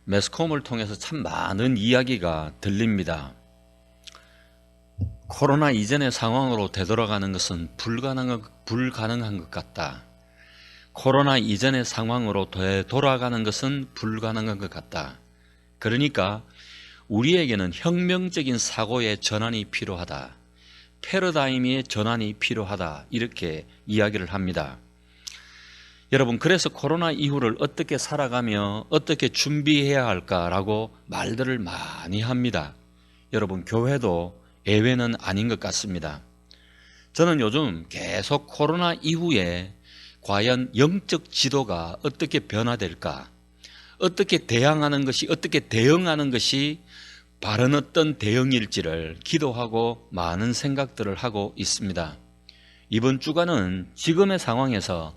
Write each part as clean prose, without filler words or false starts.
매스컴을 통해서 참 많은 이야기가 들립니다. 코로나 이전의 상황으로 되돌아가는 것은 불가능한 것 같다. 코로나 이전의 상황으로 되돌아가는 것은 불가능한 것 같다. 그러니까 우리에게는 혁명적인 사고의 전환이 필요하다. 패러다임의 전환이 필요하다. 이렇게 이야기를 합니다. 여러분, 그래서 코로나 이후를 어떻게 살아가며 어떻게 준비해야 할까라고 말들을 많이 합니다. 여러분, 교회도 예외는 아닌 것 같습니다. 저는 요즘 계속 코로나 이후에 과연 영적 지도가 어떻게 변화될까, 어떻게 대응하는 것이 바른 어떤 대응일지를 기도하고 많은 생각들을 하고 있습니다. 이번 주간은 지금의 상황에서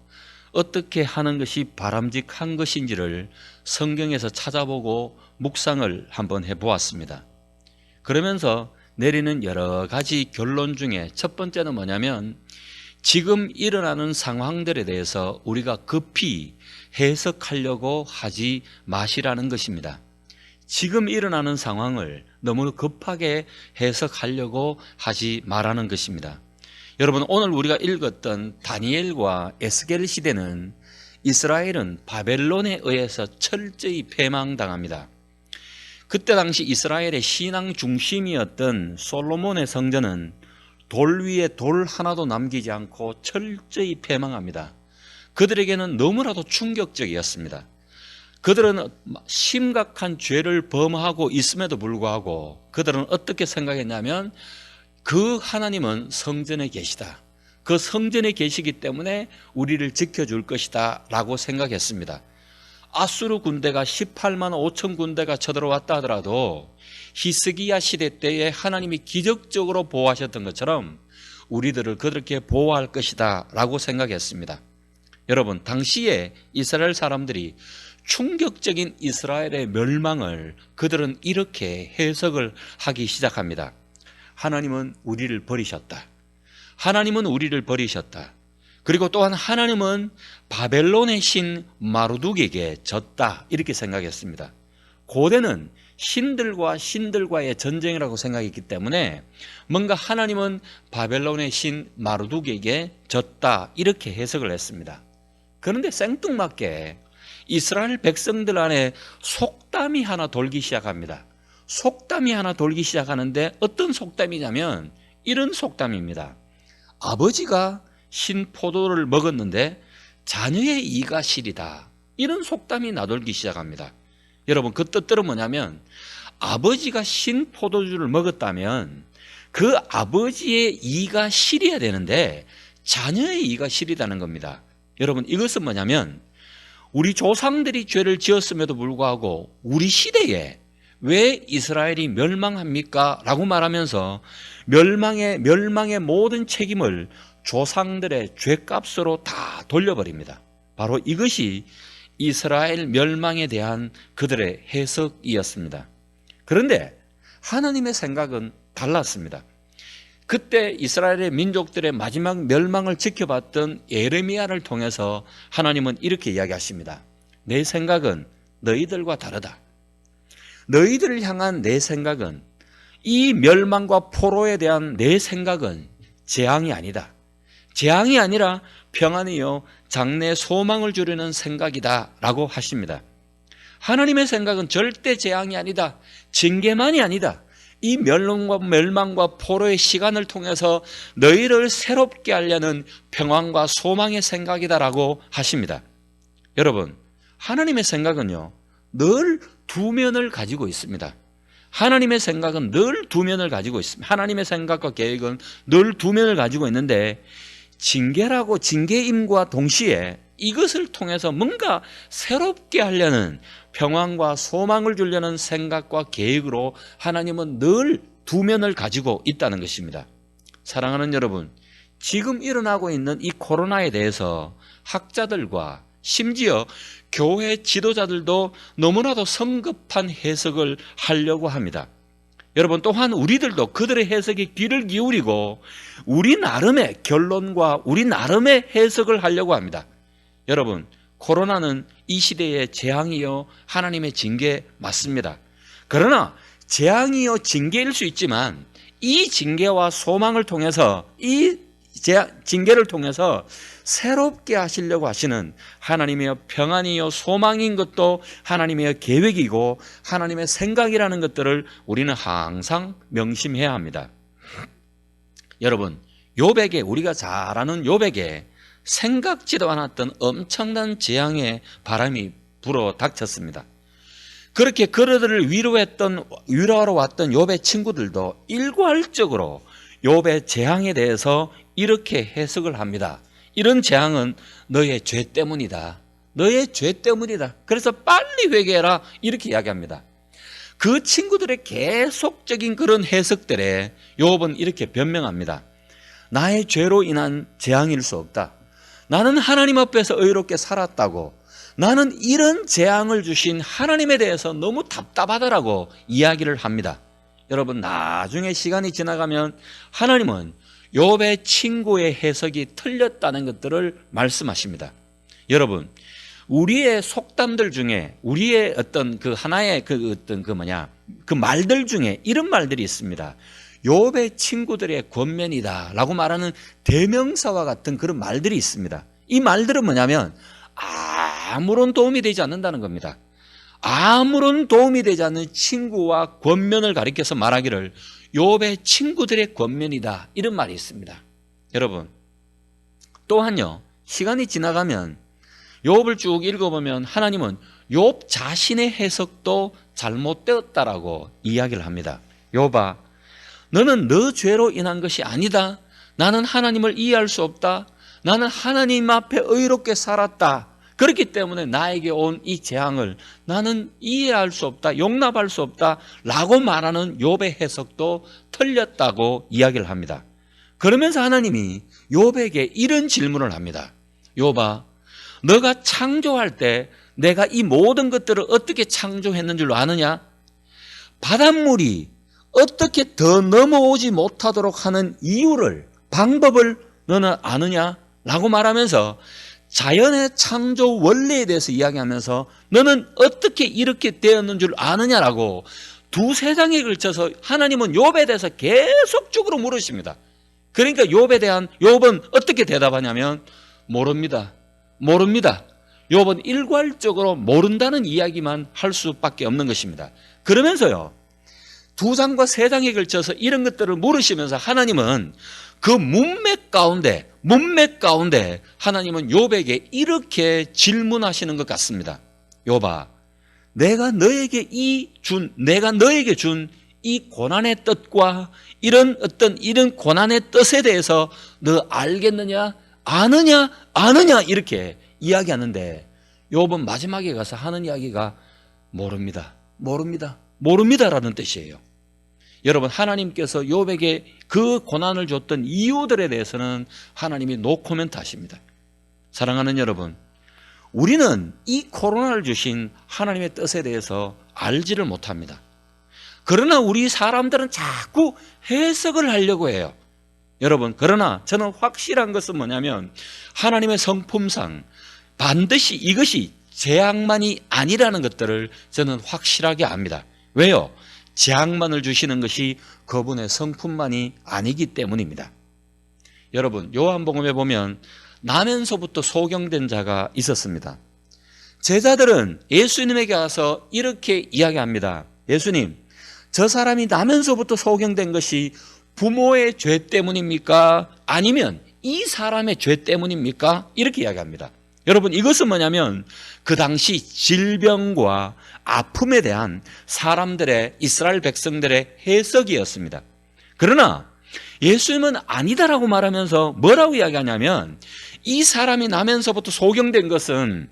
어떻게 하는 것이 바람직한 것인지를 성경에서 찾아보고 묵상을 한번 해보았습니다. 그러면서 내리는 여러 가지 결론 중에 첫 번째는 뭐냐면, 지금 일어나는 상황들에 대해서 우리가 급히 해석하려고 하지 마시라는 것입니다. 지금 일어나는 상황을 너무 급하게 해석하려고 하지 말라는 것입니다. 여러분, 오늘 우리가 읽었던 다니엘과 에스겔 시대는 이스라엘은 바벨론에 의해서 철저히 패망당합니다. 그때 당시 이스라엘의 신앙 중심이었던 솔로몬의 성전은 돌 위에 돌 하나도 남기지 않고 철저히 패망합니다. 그들에게는 너무나도 충격적이었습니다. 그들은 심각한 죄를 범하고 있음에도 불구하고 그들은 어떻게 생각했냐면, 그 하나님은 성전에 계시다. 그 성전에 계시기 때문에 우리를 지켜줄 것이다 라고 생각했습니다. 아수르 군대가 18만 5천 군대가 쳐들어왔다 하더라도 히스기야 시대 때에 하나님이 기적적으로 보호하셨던 것처럼 우리들을 그렇게 보호할 것이다 라고 생각했습니다. 여러분, 당시에 이스라엘 사람들이 충격적인 이스라엘의 멸망을 그들은 이렇게 해석을 하기 시작합니다. 하나님은 우리를 버리셨다. 하나님은 우리를 버리셨다. 그리고 또한 하나님은 바벨론의 신 마르둑에게 졌다. 이렇게 생각했습니다. 고대는 신들과의 전쟁이라고 생각했기 때문에 뭔가 하나님은 바벨론의 신 마르둑에게 졌다. 이렇게 해석을 했습니다. 그런데 생뚱맞게 이스라엘 백성들 안에 속담이 하나 돌기 시작합니다. 속담이 하나 돌기 시작하는데 어떤 속담이냐면 이런 속담입니다. 아버지가 신 포도를 먹었는데 자녀의 이가 시리다. 이런 속담이 나돌기 시작합니다. 여러분, 그 뜻들은 뭐냐면, 아버지가 신 포도주를 먹었다면 그 아버지의 이가 시려야 되는데 자녀의 이가 시리다는 겁니다. 여러분, 이것은 뭐냐면, 우리 조상들이 죄를 지었음에도 불구하고 우리 시대에 왜 이스라엘이 멸망합니까? 라고 말하면서 멸망의 모든 책임을 조상들의 죄값으로 다 돌려버립니다. 바로 이것이 이스라엘 멸망에 대한 그들의 해석이었습니다. 그런데 하나님의 생각은 달랐습니다. 그때 이스라엘의 민족들의 마지막 멸망을 지켜봤던 예레미야를 통해서 하나님은 이렇게 이야기하십니다. 내 생각은 너희들과 다르다. 너희들을 향한 내 생각은, 이 멸망과 포로에 대한 내 생각은 재앙이 아니다. 재앙이 아니라 평안이요 장래 소망을 주려는 생각이다 라고 하십니다. 하나님의 생각은 절대 재앙이 아니다. 징계만이 아니다. 이 멸망과 포로의 시간을 통해서 너희를 새롭게 하려는 평안과 소망의 생각이다라고 하십니다. 여러분, 하나님의 생각은요, 늘 두 면을 가지고 있습니다. 하나님의 생각은 늘 두 면을 가지고 있습니다. 하나님의 생각과 계획은 늘 두 면을 가지고 있는데, 징계임과 동시에 이것을 통해서 뭔가 새롭게 하려는 평안과 소망을 주려는 생각과 계획으로 하나님은 늘 두 면을 가지고 있다는 것입니다. 사랑하는 여러분, 지금 일어나고 있는 이 코로나에 대해서 학자들과 심지어 교회 지도자들도 너무나도 성급한 해석을 하려고 합니다. 여러분, 또한 우리들도 그들의 해석에 귀를 기울이고 우리 나름의 결론과 우리 나름의 해석을 하려고 합니다. 여러분, 코로나는 이 시대의 재앙이요 하나님의 징계 맞습니다. 그러나 재앙이요 징계일 수 있지만 이 징계와 소망을 통해서 이 징계를 통해서 새롭게 하시려고 하시는 하나님의 평안이요 소망인 것도 하나님의 계획이고 하나님의 생각이라는 것들을 우리는 항상 명심해야 합니다. 여러분, 욥에게, 우리가 잘 아는 욥에게 생각지도 않았던 엄청난 재앙의 바람이 불어 닥쳤습니다. 그렇게 그들을 위로하러 왔던 욥의 친구들도 일괄적으로 욥의 재앙에 대해서 이렇게 해석을 합니다. 이런 재앙은 너의 죄 때문이다. 너의 죄 때문이다. 그래서 빨리 회개해라. 이렇게 이야기합니다. 그 친구들의 계속적인 그런 해석들에 욥은 이렇게 변명합니다. 나의 죄로 인한 재앙일 수 없다. 나는 하나님 앞에서 의롭게 살았다고. 나는 이런 재앙을 주신 하나님에 대해서 너무 답답하다라고 이야기를 합니다. 여러분, 나중에 시간이 지나가면 하나님은 욥의 친구의 해석이 틀렸다는 것들을 말씀하십니다. 여러분, 우리의 속담들 중에 우리의 어떤 그 하나의 그 말들 중에 이런 말들이 있습니다. 욥의 친구들의 권면이다라고 말하는 대명사와 같은 그런 말들이 있습니다. 이 말들은 뭐냐면 아무런 도움이 되지 않는다는 겁니다. 아무런 도움이 되지 않는 친구와 권면을 가리켜서 말하기를 욥의 친구들의 권면이다, 이런 말이 있습니다. 여러분, 또한요, 시간이 지나가면 욥을 쭉 읽어보면 하나님은 욥 자신의 해석도 잘못되었다라고 이야기를 합니다. 욥아, 너는 너 죄로 인한 것이 아니다. 나는 하나님을 이해할 수 없다. 나는 하나님 앞에 의롭게 살았다. 그렇기 때문에 나에게 온 이 재앙을 나는 이해할 수 없다, 용납할 수 없다 라고 말하는 욥의 해석도 틀렸다고 이야기를 합니다. 그러면서 하나님이 욥에게 이런 질문을 합니다. 욥아, 너가 창조할 때 내가 이 모든 것들을 어떻게 창조했는 줄 아느냐? 바닷물이 어떻게 더 넘어오지 못하도록 하는 이유를, 방법을 너는 아느냐? 라고 말하면서 자연의 창조 원리에 대해서 이야기하면서 너는 어떻게 이렇게 되었는 줄 아느냐라고 두세 장에 걸쳐서 하나님은 욥에 대해서 계속적으로 물으십니다. 그러니까 욥은 어떻게 대답하냐면 모릅니다. 모릅니다. 욥은 일괄적으로 모른다는 이야기만 할 수밖에 없는 것입니다. 그러면서요, 두 장과 세 장에 걸쳐서 이런 것들을 물으시면서 하나님은 그 문맥 가운데 하나님은 욥에게 이렇게 질문하시는 것 같습니다. 욥아, 내가 너에게 준 이 고난의 뜻과 이런 고난의 뜻에 대해서 너 알겠느냐? 아느냐? 이렇게 이야기하는데 욥은 마지막에 가서 하는 이야기가 모릅니다라는 뜻이에요. 여러분, 하나님께서 욥에게 그 고난을 줬던 이유들에 대해서는 하나님이 노코멘트 하십니다. 사랑하는 여러분, 우리는 이 코로나를 주신 하나님의 뜻에 대해서 알지를 못합니다. 그러나 우리 사람들은 자꾸 해석을 하려고 해요. 여러분, 그러나 저는 확실한 것은 뭐냐면 하나님의 성품상 반드시 이것이 재앙만이 아니라는 것들을 저는 확실하게 압니다. 왜요? 재앙만을 주시는 것이 그분의 성품만이 아니기 때문입니다. 여러분, 요한복음에 보면 나면서부터 소경된 자가 있었습니다. 제자들은 예수님에게 와서 이렇게 이야기합니다. 예수님, 저 사람이 나면서부터 소경된 것이 부모의 죄 때문입니까? 아니면 이 사람의 죄 때문입니까? 이렇게 이야기합니다. 여러분, 이것은 뭐냐면 그 당시 질병과 아픔에 대한 사람들의, 이스라엘 백성들의 해석이었습니다. 그러나 예수님은 아니다라고 말하면서 뭐라고 이야기하냐면 이 사람이 나면서부터 소경된 것은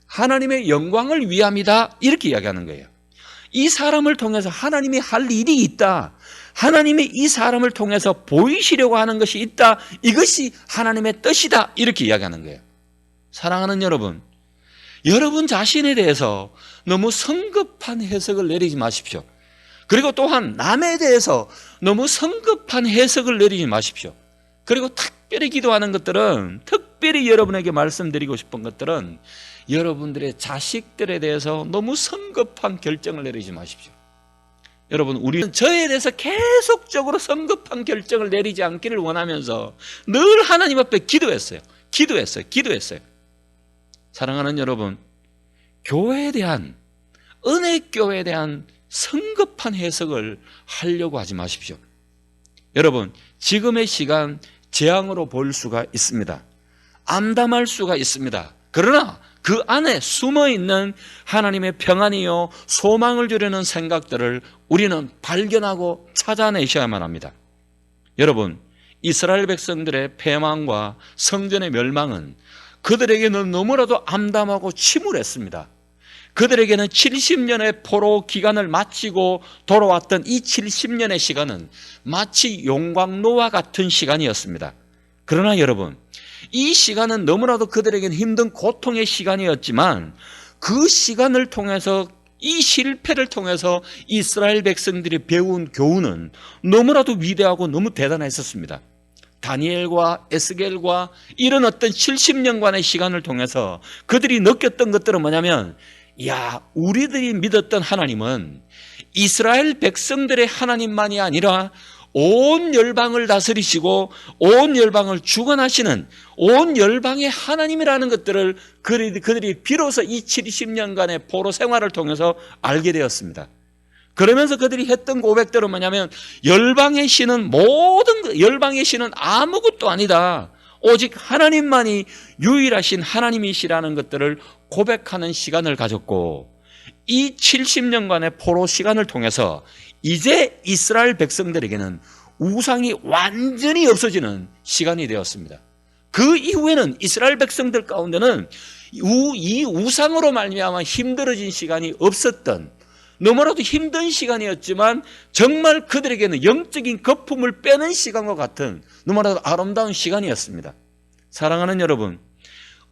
하나님의 영광을 위함이다, 이렇게 이야기하는 거예요. 이 사람을 통해서 하나님이 할 일이 있다, 하나님이 이 사람을 통해서 보이시려고 하는 것이 있다, 이것이 하나님의 뜻이다, 이렇게 이야기하는 거예요. 사랑하는 여러분, 여러분 자신에 대해서 너무 성급한 해석을 내리지 마십시오. 그리고 또한 남에 대해서 너무 성급한 해석을 내리지 마십시오. 그리고 특별히 기도하는 것들은 특별히 여러분에게 말씀드리고 싶은 것들은 여러분들의 자식들에 대해서 너무 성급한 결정을 내리지 마십시오. 여러분, 우리는 저에 대해서 계속적으로 성급한 결정을 내리지 않기를 원하면서 늘 하나님 앞에 기도했어요. 사랑하는 여러분, 교회에 대한, 은혜교회에 대한 성급한 해석을 하려고 하지 마십시오. 여러분, 지금의 시간 재앙으로 보일 수가 있습니다. 암담할 수가 있습니다. 그러나 그 안에 숨어있는 하나님의 평안이요 소망을 주려는 생각들을 우리는 발견하고 찾아내셔야만 합니다. 여러분, 이스라엘 백성들의 패망과 성전의 멸망은 그들에게는 너무나도 암담하고 침울했습니다. 그들에게는 70년의 포로 기간을 마치고 돌아왔던 이 70년의 시간은 마치 용광로와 같은 시간이었습니다. 그러나 여러분, 이 시간은 너무나도 그들에게는 힘든 고통의 시간이었지만 그 시간을 통해서, 이 실패를 통해서 이스라엘 백성들이 배운 교훈은 너무나도 위대하고 너무 대단했었습니다. 다니엘과 에스겔과 이런 어떤 70년간의 시간을 통해서 그들이 느꼈던 것들은 뭐냐면, 우리들이 믿었던 하나님은 이스라엘 백성들의 하나님만이 아니라 온 열방을 다스리시고 온 열방을 주관하시는 온 열방의 하나님이라는 것들을 그들이 비로소 이 70년간의 포로 생활을 통해서 알게 되었습니다. 그러면서 그들이 했던 고백들은 뭐냐면, 열방의 신은 열방의 신은 아무것도 아니다. 오직 하나님만이 유일하신 하나님이시라는 것들을 고백하는 시간을 가졌고, 이 70년간의 포로 시간을 통해서 이제 이스라엘 백성들에게는 우상이 완전히 없어지는 시간이 되었습니다. 그 이후에는 이스라엘 백성들 가운데는 이 우상으로 말미암아 힘들어진 시간이 없었던, 너무나도 힘든 시간이었지만 정말 그들에게는 영적인 거품을 빼는 시간과 같은 너무나도 아름다운 시간이었습니다. 사랑하는 여러분,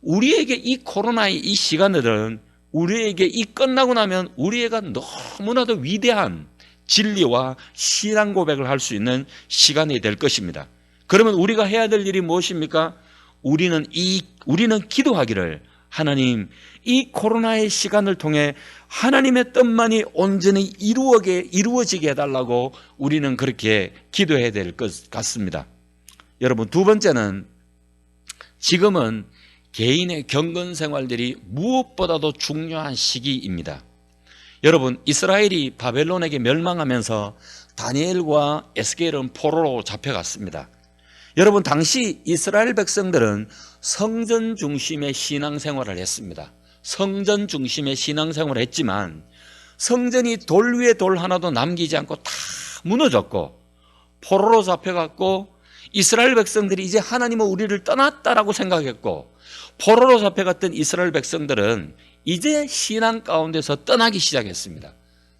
우리에게 이 코로나의 이 시간들은 우리에게 이 끝나고 나면 우리가 너무나도 위대한 진리와 신앙 고백을 할 수 있는 시간이 될 것입니다. 그러면 우리가 해야 될 일이 무엇입니까? 우리는 기도하기를, 하나님, 이 코로나의 시간을 통해 하나님의 뜻만이 온전히 이루어지게 해달라고 우리는 그렇게 기도해야 될 것 같습니다. 여러분, 두 번째는, 지금은 개인의 경건 생활들이 무엇보다도 중요한 시기입니다. 여러분, 이스라엘이 바벨론에게 멸망하면서 다니엘과 에스겔은 포로로 잡혀갔습니다. 여러분, 당시 이스라엘 백성들은 성전 중심의 신앙생활을 했습니다. 성전 중심의 신앙생활을 했지만 성전이 돌 위에 돌 하나도 남기지 않고 다 무너졌고 포로로 잡혀갔고, 이스라엘 백성들이 이제 하나님은 우리를 떠났다라고 생각했고, 포로로 잡혀갔던 이스라엘 백성들은 이제 신앙 가운데서 떠나기 시작했습니다.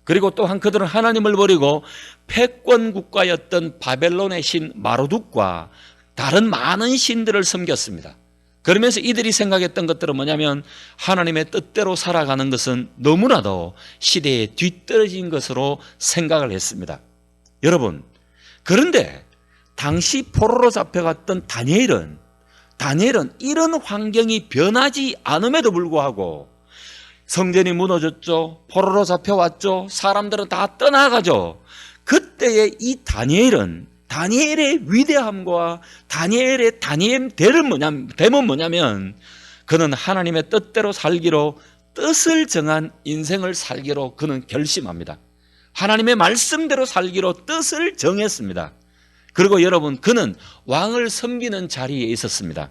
그리고 또한 그들은 하나님을 버리고 패권 국가였던 바벨론의 신 마르둑과 다른 많은 신들을 섬겼습니다. 그러면서 이들이 생각했던 것들은 뭐냐면, 하나님의 뜻대로 살아가는 것은 너무나도 시대에 뒤떨어진 것으로 생각을 했습니다. 여러분, 그런데 당시 포로로 잡혀갔던 다니엘은 이런 환경이 변하지 않음에도 불구하고, 성전이 무너졌죠, 포로로 잡혀왔죠, 사람들은 다 떠나가죠. 그때의 이 다니엘의 위대함과 다니엘의 됨은 뭐냐면, 그는 하나님의 뜻대로 살기로, 뜻을 정한 인생을 살기로 그는 결심합니다. 하나님의 말씀대로 살기로 뜻을 정했습니다. 그리고 여러분, 그는 왕을 섬기는 자리에 있었습니다.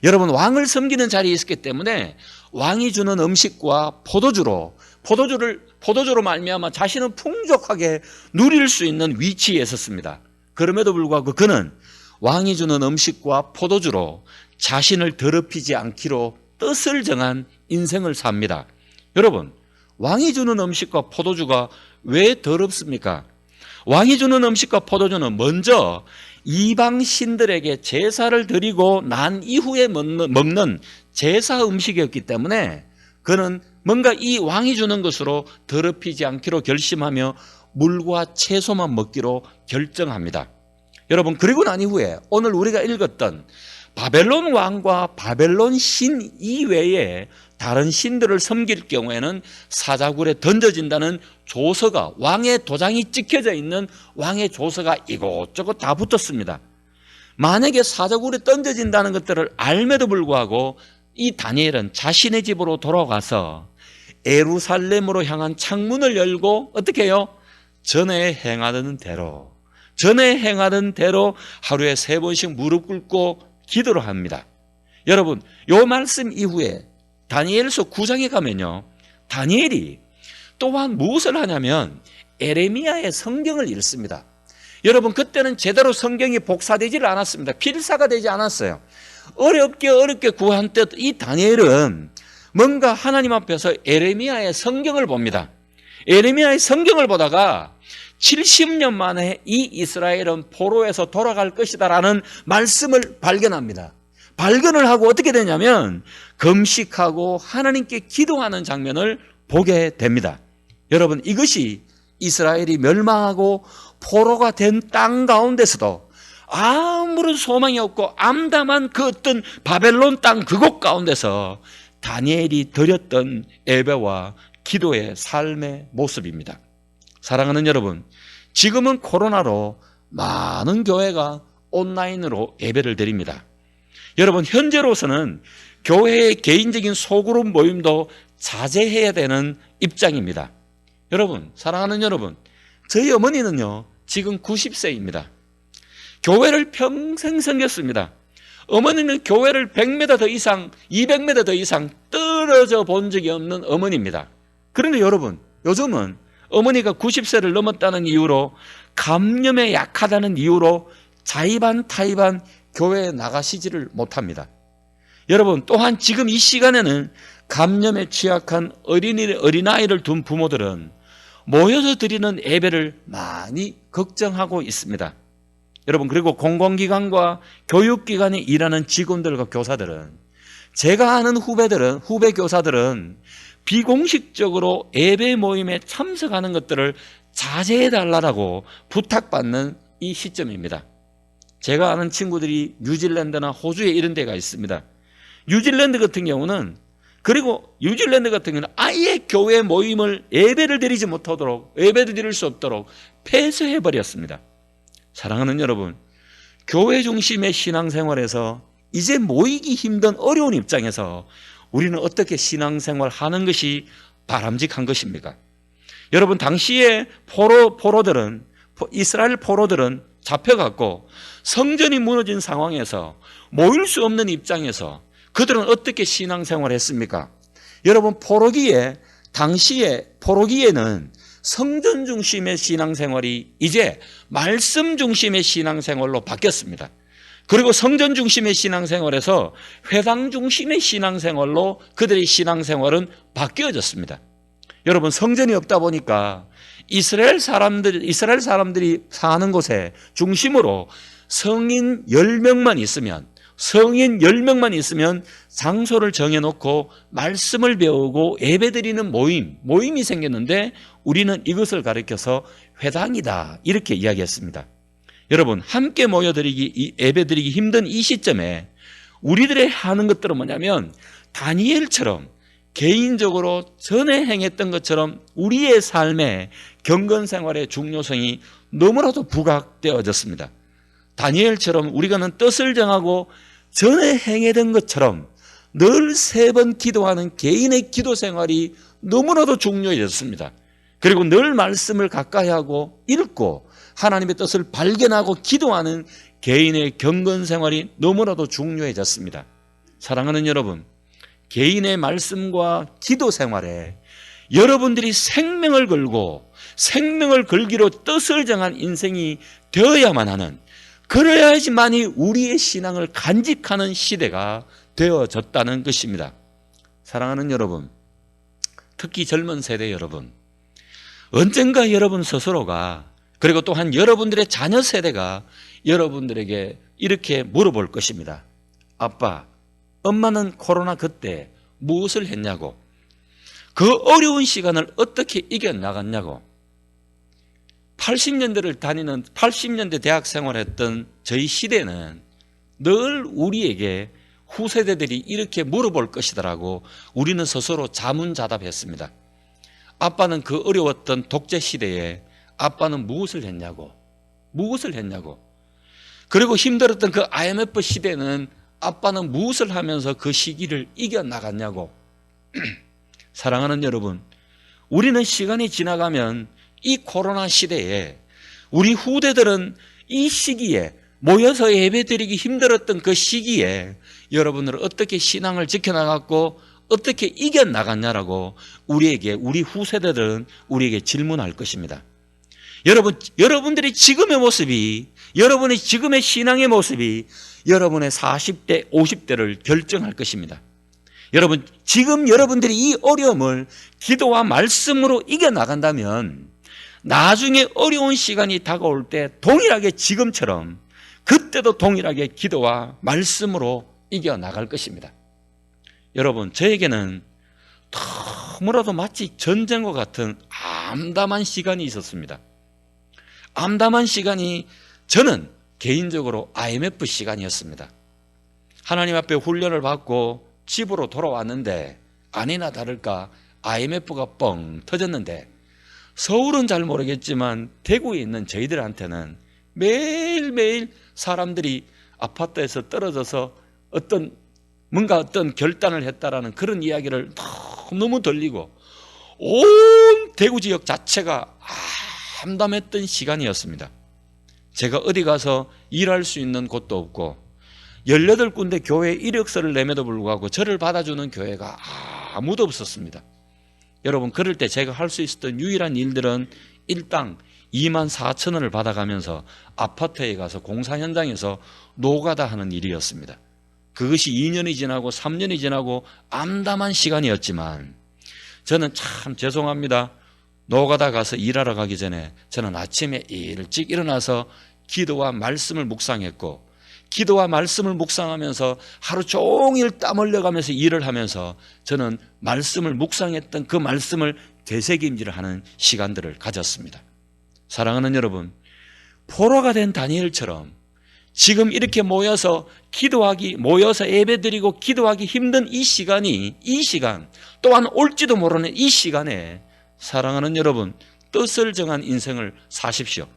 여러분, 왕을 섬기는 자리에 있었기 때문에 왕이 주는 음식과 포도주로 말미암아 자신은 풍족하게 누릴 수 있는 위치에 있었습니다. 그럼에도 불구하고 그는 왕이 주는 음식과 포도주로 자신을 더럽히지 않기로 뜻을 정한 인생을 삽니다. 여러분, 왕이 주는 음식과 포도주가 왜 더럽습니까? 왕이 주는 음식과 포도주는 먼저 이방 신들에게 제사를 드리고 난 이후에 먹는 제사 음식이었기 때문에 그는 뭔가 이 왕이 주는 것으로 더럽히지 않기로 결심하며 물과 채소만 먹기로 결정합니다. 여러분, 그리고 난 이후에 오늘 우리가 읽었던 바벨론 왕과 바벨론 신 이외에 다른 신들을 섬길 경우에는 사자굴에 던져진다는 조서가, 왕의 도장이 찍혀져 있는 왕의 조서가 이곳저곳 다 붙었습니다. 만약에 사자굴에 던져진다는 것들을 알매도 불구하고 이 다니엘은 자신의 집으로 돌아가서 예루살렘으로 향한 창문을 열고 어떻게 해요? 전에 행하던 대로 하루에 3번씩 무릎 꿇고 기도를 합니다. 여러분, 이 말씀 이후에 다니엘서 9장에 가면요, 다니엘이 또한 무엇을 하냐면 에레미야의 성경을 읽습니다. 여러분, 그때는 제대로 성경이 복사되질 않았습니다. 필사가 되지 않았어요. 어렵게 구한 때 이 다니엘은 뭔가 하나님 앞에서 에레미야의 성경을 봅니다. 에레미야의 성경을 보다가 70년 만에 이 이스라엘은 포로에서 돌아갈 것이다라는 말씀을 발견합니다. 발견을 하고 어떻게 되냐면 금식하고 하나님께 기도하는 장면을 보게 됩니다. 여러분, 이것이 이스라엘이 멸망하고 포로가 된 땅 가운데서도 아무런 소망이 없고 암담한 그 어떤 바벨론 땅 그곳 가운데서 다니엘이 드렸던 예배와 기도의 삶의 모습입니다. 사랑하는 여러분, 지금은 코로나로 많은 교회가 온라인으로 예배를 드립니다. 여러분, 현재로서는 교회의 개인적인 소그룹 모임도 자제해야 되는 입장입니다. 여러분, 사랑하는 여러분, 저희 어머니는요 지금 90세입니다. 교회를 평생 섬겼습니다. 어머니는 교회를 100m 더 이상, 200m 더 이상 떨어져 본 적이 없는 어머니입니다. 그런데 여러분, 요즘은 어머니가 90세를 넘었다는 이유로, 감염에 약하다는 이유로 자의반 타의반 교회에 나가시지를 못합니다. 여러분, 또한 지금 이 시간에는 감염에 취약한 어린아이를 둔 부모들은 모여서 드리는 예배를 많이 걱정하고 있습니다. 여러분, 그리고 공공기관과 교육기관에 일하는 직원들과 교사들은, 제가 아는 후배 교사들은 비공식적으로 예배 모임에 참석하는 것들을 자제해달라고 부탁받는 이 시점입니다. 제가 아는 친구들이 뉴질랜드나 호주에 이런 데가 있습니다. 뉴질랜드 같은 경우는 아예 교회 모임을 예배를 드리지 못하도록, 예배를 드릴 수 없도록 폐쇄해버렸습니다. 사랑하는 여러분, 교회 중심의 신앙생활에서 이제 모이기 힘든 어려운 입장에서 우리는 어떻게 신앙생활 하는 것이 바람직한 것입니까? 여러분, 당시에 이스라엘 포로들은 잡혀갔고 성전이 무너진 상황에서 모일 수 없는 입장에서 그들은 어떻게 신앙생활을 했습니까? 여러분, 당시에 포로기에는 성전 중심의 신앙생활이 이제 말씀 중심의 신앙생활로 바뀌었습니다. 그리고 성전 중심의 신앙생활에서 회당 중심의 신앙생활로 그들의 신앙생활은 바뀌어졌습니다. 여러분, 성전이 없다 보니까 이스라엘 사람들이 사는 곳에 중심으로 성인 10명만 있으면 장소를 정해놓고 말씀을 배우고 예배드리는 모임이 생겼는데, 우리는 이것을 가리켜서 회당이다 이렇게 이야기했습니다. 여러분, 함께 예배드리기 힘든 이 시점에 우리들의 하는 것들은 뭐냐면, 다니엘처럼 개인적으로 전에 행했던 것처럼 우리의 삶의 경건생활의 중요성이 너무나도 부각되어졌습니다. 다니엘처럼 우리가는 뜻을 정하고 전에 행했던 것처럼 늘 3번 기도하는 개인의 기도 생활이 너무나도 중요해졌습니다. 그리고 늘 말씀을 가까이 하고 읽고 하나님의 뜻을 발견하고 기도하는 개인의 경건 생활이 너무나도 중요해졌습니다. 사랑하는 여러분, 개인의 말씀과 기도 생활에 여러분들이 생명을 걸기로 뜻을 정한 인생이 되어야만 하는, 그래야지만이 우리의 신앙을 간직하는 시대가 되어졌다는 것입니다. 사랑하는 여러분, 특히 젊은 세대 여러분, 언젠가 여러분 스스로가, 그리고 또한 여러분들의 자녀 세대가 여러분들에게 이렇게 물어볼 것입니다. 아빠, 엄마는 코로나 그때 무엇을 했냐고, 그 어려운 시간을 어떻게 이겨나갔냐고. 80년대 대학 생활했던 저희 시대는 늘 우리에게 후세대들이 이렇게 물어볼 것이더라고 우리는 스스로 자문자답했습니다. 아빠는 그 어려웠던 독재 시대에 아빠는 무엇을 했냐고. 그리고 힘들었던 그 IMF 시대는 아빠는 무엇을 하면서 그 시기를 이겨나갔냐고. 사랑하는 여러분, 우리는 시간이 지나가면 이 코로나 시대에 우리 후대들은 이 시기에 모여서 예배드리기 힘들었던 그 시기에 여러분들 어떻게 신앙을 지켜나갔고 어떻게 이겨나갔냐라고 우리 후세대들은 우리에게 질문할 것입니다. 여러분들이 지금의 모습이, 여러분의 지금의 신앙의 모습이 여러분의 40대, 50대를 결정할 것입니다. 여러분, 지금 여러분들이 이 어려움을 기도와 말씀으로 이겨나간다면 나중에 어려운 시간이 다가올 때 동일하게 지금처럼 그때도 동일하게 기도와 말씀으로 이겨나갈 것입니다. 여러분, 저에게는 너무나도 마치 전쟁과 같은 암담한 시간이 있었습니다. 암담한 시간이 저는 개인적으로 IMF 시간이었습니다. 하나님 앞에 훈련을 받고 집으로 돌아왔는데 아니나 다를까 IMF가 뻥 터졌는데 서울은 잘 모르겠지만 대구에 있는 저희들한테는 매일매일 사람들이 아파트에서 떨어져서 어떤 결단을 했다라는 그런 이야기를 너무 들리고 온 대구 지역 자체가 암담했던 시간이었습니다. 제가 어디 가서 일할 수 있는 곳도 없고 18군데 교회 이력서를 내매도 불구하고 저를 받아주는 교회가 아무도 없었습니다. 여러분, 그럴 때 제가 할 수 있었던 유일한 일들은 일당 24,000원을 받아가면서 아파트에 가서 공사 현장에서 노가다 하는 일이었습니다. 그것이 2년이 지나고 3년이 지나고 암담한 시간이었지만 저는 참 죄송합니다. 노가다 가서 일하러 가기 전에 저는 아침에 일찍 일어나서 기도와 말씀을 묵상했고 기도와 말씀을 묵상하면서 하루 종일 땀 흘려가면서 일을 하면서 저는 말씀을 묵상했던 그 말씀을 되새김질을 하는 시간들을 가졌습니다. 사랑하는 여러분, 포로가 된 다니엘처럼 지금 이렇게 모여서 예배드리고 기도하기 힘든 이 시간 또한 올지도 모르는 이 시간에 사랑하는 여러분, 뜻을 정한 인생을 사십시오.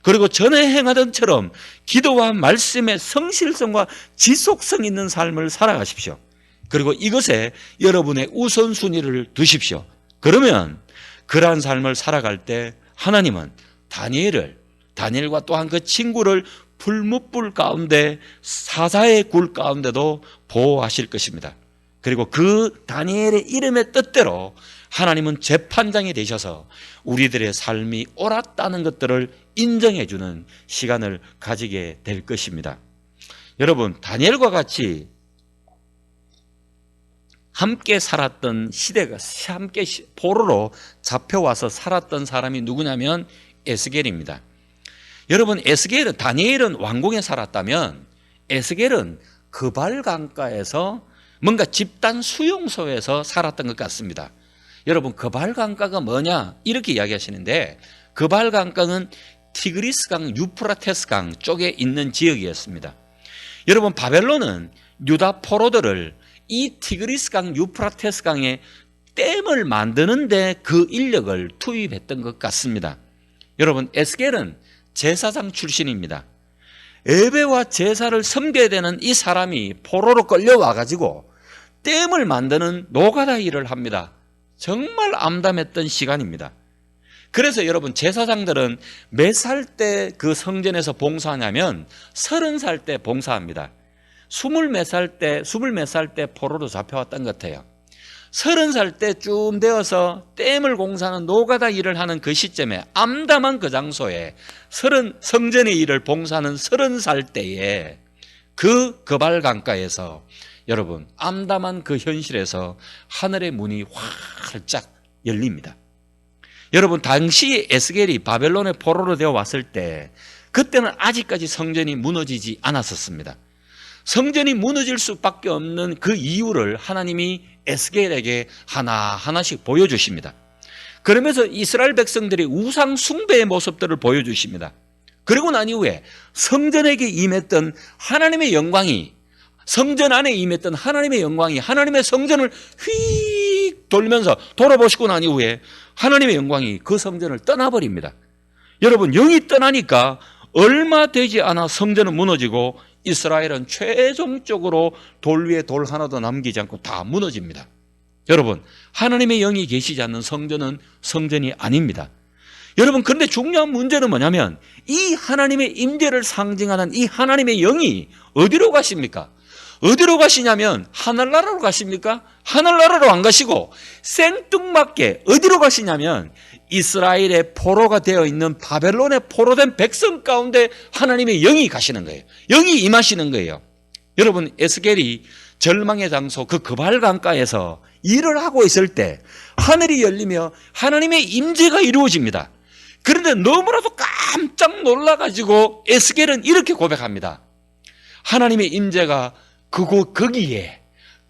그리고 전에 행하던처럼 기도와 말씀의 성실성과 지속성 있는 삶을 살아가십시오. 그리고 이것에 여러분의 우선순위를 두십시오. 그러면 그러한 삶을 살아갈 때 하나님은 다니엘과 또한 그 친구를 불뭇불 가운데 사자의 굴 가운데도 보호하실 것입니다. 그리고 그 다니엘의 이름의 뜻대로 하나님은 재판장이 되셔서 우리들의 삶이 옳았다는 것들을 인정해주는 시간을 가지게 될 것입니다. 여러분, 다니엘과 같이 함께 살았던 시대가 함께 포로로 잡혀와서 살았던 사람이 누구냐면 에스겔입니다. 여러분, 다니엘은 왕궁에 살았다면 에스겔은 그발 강가에서 뭔가 집단 수용소에서 살았던 것 같습니다. 여러분, 그발 강가가 뭐냐 이렇게 이야기하시는데 그발 강가는 티그리스 강, 유프라테스 강 쪽에 있는 지역이었습니다. 여러분, 바벨론은 유다 포로들을 이 티그리스 강, 유프라테스 강에 댐을 만드는데 그 인력을 투입했던 것 같습니다. 여러분, 에스겔은 제사장 출신입니다. 예배와 제사를 섬겨야 되는 이 사람이 포로로 끌려와가지고 댐을 만드는 노가다 일을 합니다. 정말 암담했던 시간입니다. 그래서 여러분, 제사장들은 몇 살 때 그 성전에서 봉사하냐면 30살 때 봉사합니다. 20몇 살 때 포로로 잡혀왔던 것 같아요. 30살 때쯤 되어서 댐을 공사하는 노가다 일을 하는 그 시점에 암담한 그 장소에 성전의 일을 봉사하는 30살 때에 그발 강가에서 여러분, 암담한 그 현실에서 하늘의 문이 활짝 열립니다. 여러분, 당시 에스겔이 바벨론의 포로로 되어 왔을 때 그때는 아직까지 성전이 무너지지 않았었습니다. 성전이 무너질 수밖에 없는 그 이유를 하나님이 에스겔에게 하나하나씩 보여주십니다. 그러면서 이스라엘 백성들이 우상 숭배의 모습들을 보여주십니다. 그리고 난 이후에 성전에게 임했던 하나님의 영광이, 성전 안에 임했던 하나님의 영광이 하나님의 성전을 휙 돌면서 돌아보시고 난 이후에 하나님의 영광이 그 성전을 떠나버립니다. 여러분, 영이 떠나니까 얼마 되지 않아 성전은 무너지고 이스라엘은 최종적으로 돌 위에 돌 하나도 남기지 않고 다 무너집니다. 여러분, 하나님의 영이 계시지 않는 성전은 성전이 아닙니다. 여러분, 그런데 중요한 문제는 뭐냐면 이 하나님의 임재를 상징하는 이 하나님의 영이 어디로 가십니까? 어디로 가시냐면 하늘나라로 가십니까? 하늘나라로 안 가시고 생뚱맞게 어디로 가시냐면 이스라엘의 포로가 되어 있는 바벨론의 포로된 백성 가운데 하나님의 영이 가시는 거예요. 영이 임하시는 거예요. 여러분, 에스겔이 절망의 장소 그 그발 강가에서 일을 하고 있을 때 하늘이 열리며 하나님의 임재가 이루어집니다. 그런데 너무나도 깜짝 놀라가지고 에스겔은 이렇게 고백합니다. 하나님의 임재가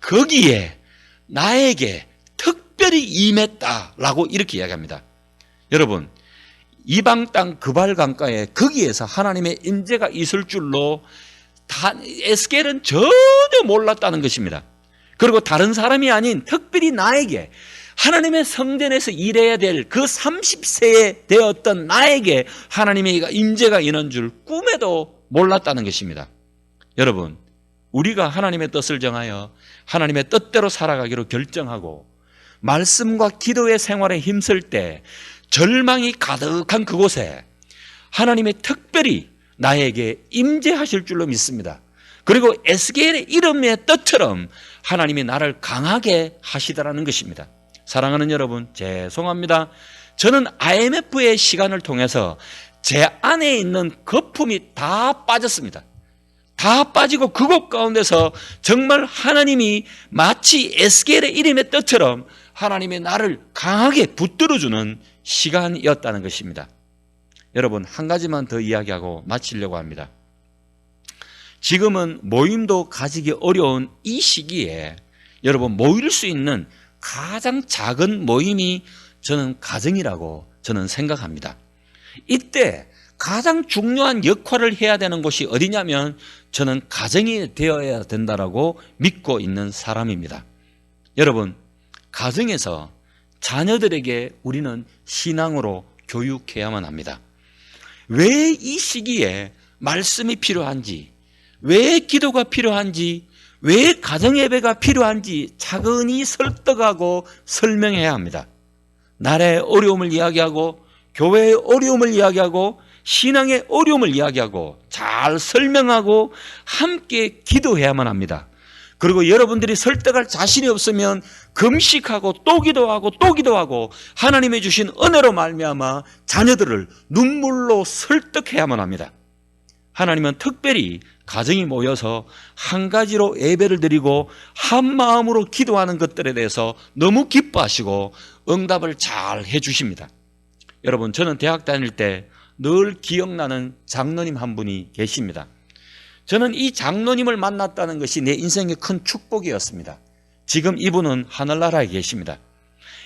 거기에 나에게 특별히 임했다라고 이렇게 이야기합니다. 여러분, 이방 땅 그발 강가에 거기에서 하나님의 임재가 있을 줄로 에스겔은 전혀 몰랐다는 것입니다. 그리고 다른 사람이 아닌 특별히 나에게, 하나님의 성전에서 일해야 될 그 30세에 되었던 나에게 하나님의 임재가 있는 줄 꿈에도 몰랐다는 것입니다. 여러분, 우리가 하나님의 뜻을 정하여 하나님의 뜻대로 살아가기로 결정하고 말씀과 기도의 생활에 힘쓸 때 절망이 가득한 그곳에 하나님의 특별히 나에게 임재하실 줄로 믿습니다. 그리고 에스겔의 이름의 뜻처럼 하나님이 나를 강하게 하시더라는 것입니다. 사랑하는 여러분, 죄송합니다. 저는 IMF의 시간을 통해서 제 안에 있는 거품이 다 빠졌습니다. 다 빠지고 그곳 가운데서 정말 하나님이 마치 에스겔의 이름의 뜻처럼 하나님이 나를 강하게 붙들어주는 시간이었다는 것입니다. 여러분, 한 가지만 더 이야기하고 마치려고 합니다. 지금은 모임도 가지기 어려운 이 시기에 여러분, 모일 수 있는 가장 작은 모임이 저는 가정이라고 저는 생각합니다. 이때 가장 중요한 역할을 해야 되는 곳이 어디냐면 저는 가정이 되어야 된다라고 믿고 있는 사람입니다. 여러분, 가정에서 자녀들에게 우리는 신앙으로 교육해야만 합니다. 왜 이 시기에 말씀이 필요한지, 왜 기도가 필요한지, 왜 가정예배가 필요한지 차근히 설득하고 설명해야 합니다. 나라의 어려움을 이야기하고 교회의 어려움을 이야기하고 신앙의 어려움을 이야기하고 잘 설명하고 함께 기도해야만 합니다. 그리고 여러분들이 설득할 자신이 없으면 금식하고 또 기도하고 또 기도하고 하나님이 주신 은혜로 말미암아 자녀들을 눈물로 설득해야만 합니다. 하나님은 특별히 가정이 모여서 한 가지로 예배를 드리고 한 마음으로 기도하는 것들에 대해서 너무 기뻐하시고 응답을 잘 해주십니다. 여러분, 저는 대학 다닐 때 늘 기억나는 장로님 한 분이 계십니다. 저는 이 장로님을 만났다는 것이 내 인생의 큰 축복이었습니다. 지금 이분은 하늘나라에 계십니다.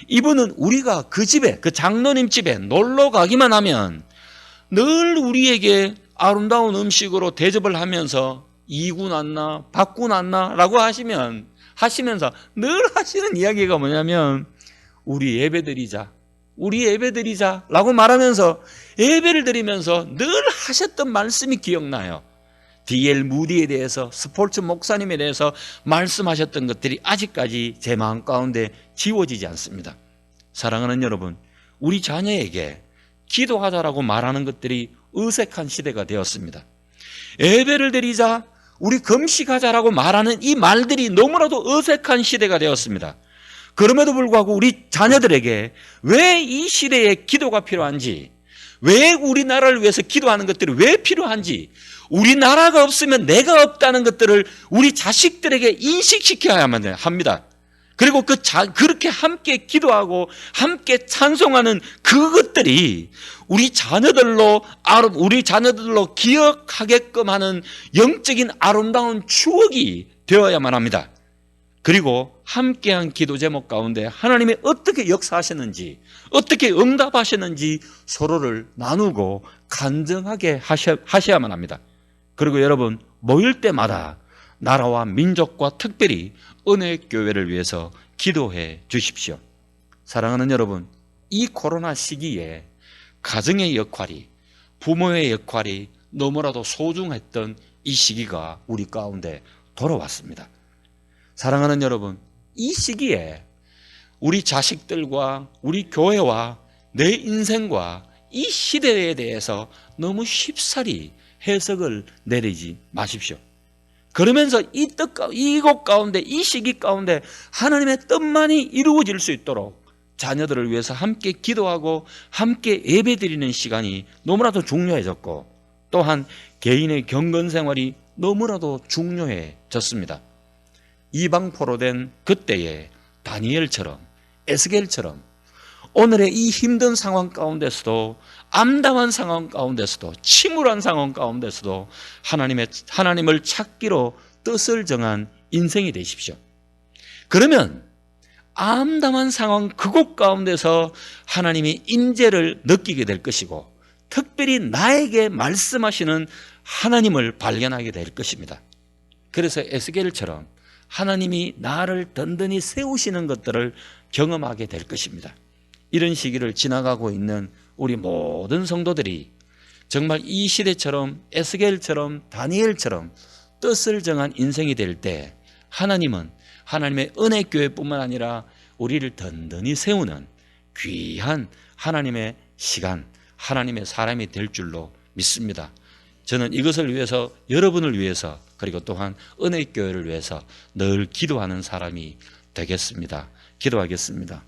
이분은 우리가 그 집에, 그 장로님 집에 놀러 가기만 하면 늘 우리에게 아름다운 음식으로 대접을 하면서 이구 났나 박구 났나 라고 하시면서 늘 하시는 이야기가 뭐냐면 우리 예배드리자 라고 말하면서 예배를 드리면서 늘 하셨던 말씀이 기억나요. D.L. 무디에 대해서, 스폴츠 목사님에 대해서 말씀하셨던 것들이 아직까지 제 마음 가운데 지워지지 않습니다. 사랑하는 여러분, 우리 자녀에게 기도하자라고 말하는 것들이 어색한 시대가 되었습니다. 예배를 드리자, 우리 금식하자라고 말하는 이 말들이 너무나도 어색한 시대가 되었습니다. 그럼에도 불구하고 우리 자녀들에게 왜 이 시대에 기도가 필요한지, 왜 우리나라를 위해서 기도하는 것들이 왜 필요한지, 우리나라가 없으면 내가 없다는 것들을 우리 자식들에게 인식시켜야만 합니다. 그리고 그렇게 함께 기도하고 함께 찬송하는 그것들이 우리 자녀들로 기억하게끔 하는 영적인 아름다운 추억이 되어야만 합니다. 그리고 함께한 기도 제목 가운데 하나님이 어떻게 역사하셨는지, 어떻게 응답하셨는지 서로를 나누고 간증하게 하셔야만 합니다. 그리고 여러분, 모일 때마다 나라와 민족과 특별히 은혜교회를 위해서 기도해 주십시오. 사랑하는 여러분, 이 코로나 시기에 가정의 역할이, 부모의 역할이 너무나도 소중했던 이 시기가 우리 가운데 돌아왔습니다. 사랑하는 여러분, 이 시기에 우리 자식들과 우리 교회와 내 인생과 이 시대에 대해서 너무 쉽사리 해석을 내리지 마십시오. 그러면서 이곳 가운데, 이 시기 가운데 하나님의 뜻만이 이루어질 수 있도록 자녀들을 위해서 함께 기도하고 함께 예배드리는 시간이 너무나도 중요해졌고, 또한 개인의 경건 생활이 너무나도 중요해졌습니다. 이방포로 된 그때의 다니엘처럼, 에스겔처럼 오늘의 이 힘든 상황 가운데서도, 암담한 상황 가운데서도, 침울한 상황 가운데서도 하나님을 찾기로 뜻을 정한 인생이 되십시오. 그러면 암담한 상황 그곳 가운데서 하나님이 임재를 느끼게 될 것이고, 특별히 나에게 말씀하시는 하나님을 발견하게 될 것입니다. 그래서 에스겔처럼 하나님이 나를 든든히 세우시는 것들을 경험하게 될 것입니다. 이런 시기를 지나가고 있는 우리 모든 성도들이 정말 이 시대처럼, 에스겔처럼, 다니엘처럼 뜻을 정한 인생이 될 때 하나님은 하나님의 은혜교회뿐만 아니라 우리를 든든히 세우는 귀한 하나님의 시간, 하나님의 사람이 될 줄로 믿습니다. 저는 이것을 위해서, 여러분을 위해서, 그리고 또한 은혜교회를 위해서 늘 기도하는 사람이 되겠습니다. 기도하겠습니다.